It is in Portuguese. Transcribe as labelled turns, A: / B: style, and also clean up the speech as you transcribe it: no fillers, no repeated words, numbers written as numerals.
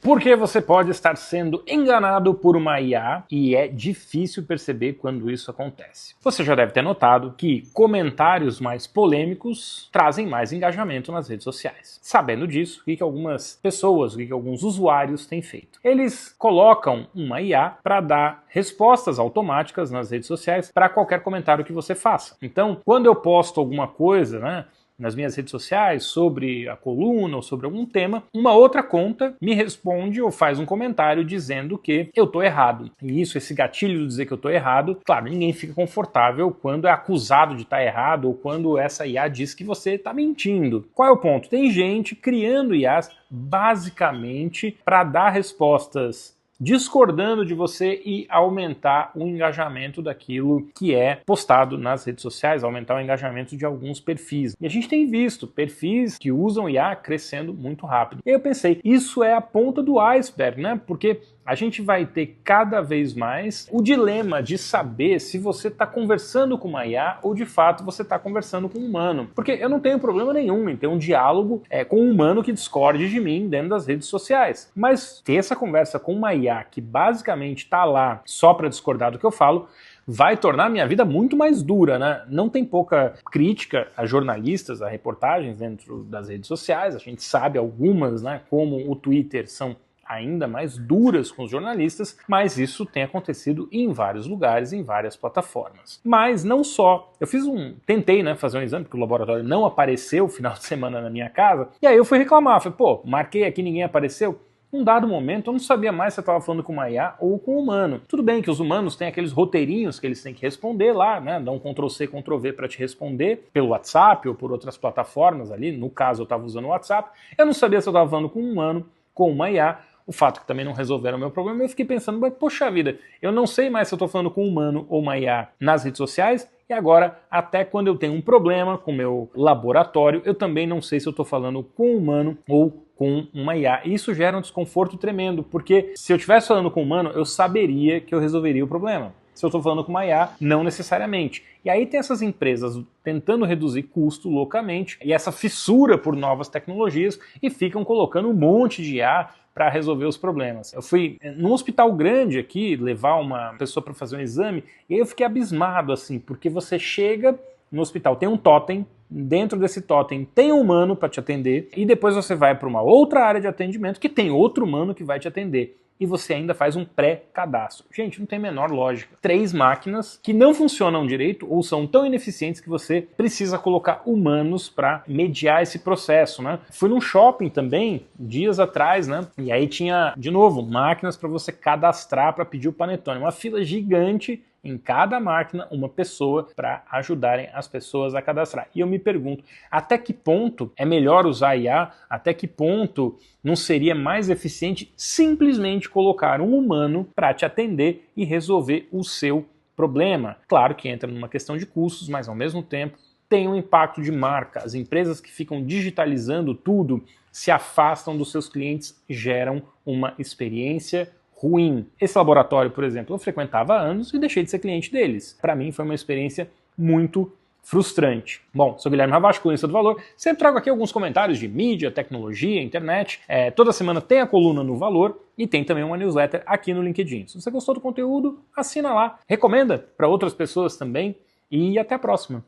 A: Porque você pode estar sendo enganado por uma IA e é difícil perceber quando isso acontece. Você já deve ter notado que comentários mais polêmicos trazem mais engajamento nas redes sociais. Sabendo disso, o que algumas pessoas, o que alguns usuários têm feito? Eles colocam uma IA para dar respostas automáticas nas redes sociais para qualquer comentário que você faça. Então, quando eu posto alguma coisa, nas minhas redes sociais, sobre a coluna ou sobre algum tema, uma outra conta me responde ou faz um comentário dizendo que eu tô errado. E esse gatilho de dizer que eu tô errado, claro, ninguém fica confortável quando é acusado de estar errado ou quando essa IA diz que você está mentindo. Qual é o ponto? Tem gente criando IAs basicamente para dar respostas discordando de você e aumentar o engajamento daquilo que é postado nas redes sociais, aumentar o engajamento de alguns perfis. E a gente tem visto perfis que usam IA crescendo muito rápido. E eu pensei, isso é a ponta do iceberg, Porque a gente vai ter cada vez mais o dilema de saber se você está conversando com uma IA ou de fato você está conversando com um humano. Porque eu não tenho problema nenhum em ter um diálogo com um humano que discorde de mim dentro das redes sociais. Mas ter essa conversa com uma IA que basicamente está lá só para discordar do que eu falo, vai tornar a minha vida muito mais dura, Não tem pouca crítica a jornalistas, a reportagens dentro das redes sociais, a gente sabe algumas, como o Twitter são ainda mais duras com os jornalistas, mas isso tem acontecido em vários lugares, em várias plataformas. Mas não só. Eu tentei fazer um exame, porque o laboratório não apareceu no final de semana na minha casa, e aí eu fui reclamar, falei, marquei aqui, ninguém apareceu. Num dado momento, eu não sabia mais se eu estava falando com uma IA ou com um humano. Tudo bem que os humanos têm aqueles roteirinhos que eles têm que responder lá, Dá um Ctrl+C, Ctrl+V para te responder pelo WhatsApp ou por outras plataformas ali. No caso, eu estava usando o WhatsApp. Eu não sabia se eu estava falando com um humano, com uma IA. O fato que também não resolveram o meu problema, eu fiquei pensando, mas poxa vida, eu não sei mais se eu estou falando com um humano ou uma IA nas redes sociais, e agora, até quando eu tenho um problema com o meu laboratório, eu também não sei se eu estou falando com um humano ou com uma IA. E isso gera um desconforto tremendo, porque se eu estivesse falando com um humano, eu saberia que eu resolveria o problema. Se eu estou falando com uma IA, não necessariamente. E aí tem essas empresas tentando reduzir custo loucamente, e essa fissura por novas tecnologias, e ficam colocando um monte de IA para resolver os problemas. Eu fui num hospital grande aqui levar uma pessoa para fazer um exame e aí eu fiquei abismado assim, porque você chega no hospital, tem um totem, dentro desse totem tem um humano para te atender e depois você vai para uma outra área de atendimento que tem outro humano que vai te atender. E você ainda faz um pré-cadastro. Gente, não tem a menor lógica. 3 máquinas que não funcionam direito ou são tão ineficientes que você precisa colocar humanos para mediar esse processo, Fui num shopping também, dias atrás, E aí tinha, de novo, máquinas para você cadastrar para pedir o panetone. Uma fila gigante em cada máquina, uma pessoa para ajudarem as pessoas a cadastrar. E eu me pergunto, até que ponto é melhor usar IA? Até que ponto não seria mais eficiente simplesmente colocar um humano para te atender e resolver o seu problema? Claro que entra numa questão de custos, mas ao mesmo tempo tem um impacto de marca. As empresas que ficam digitalizando tudo se afastam dos seus clientes, geram uma experiência ruim. Esse laboratório, por exemplo, eu frequentava há anos e deixei de ser cliente deles. Para mim foi uma experiência muito frustrante. Bom, sou Guilherme Ravache, colunista do Valor. Sempre trago aqui alguns comentários de mídia, tecnologia, internet. Toda semana tem a coluna no Valor e tem também uma newsletter aqui no LinkedIn. Se você gostou do conteúdo, assina lá. Recomenda para outras pessoas também e até a próxima.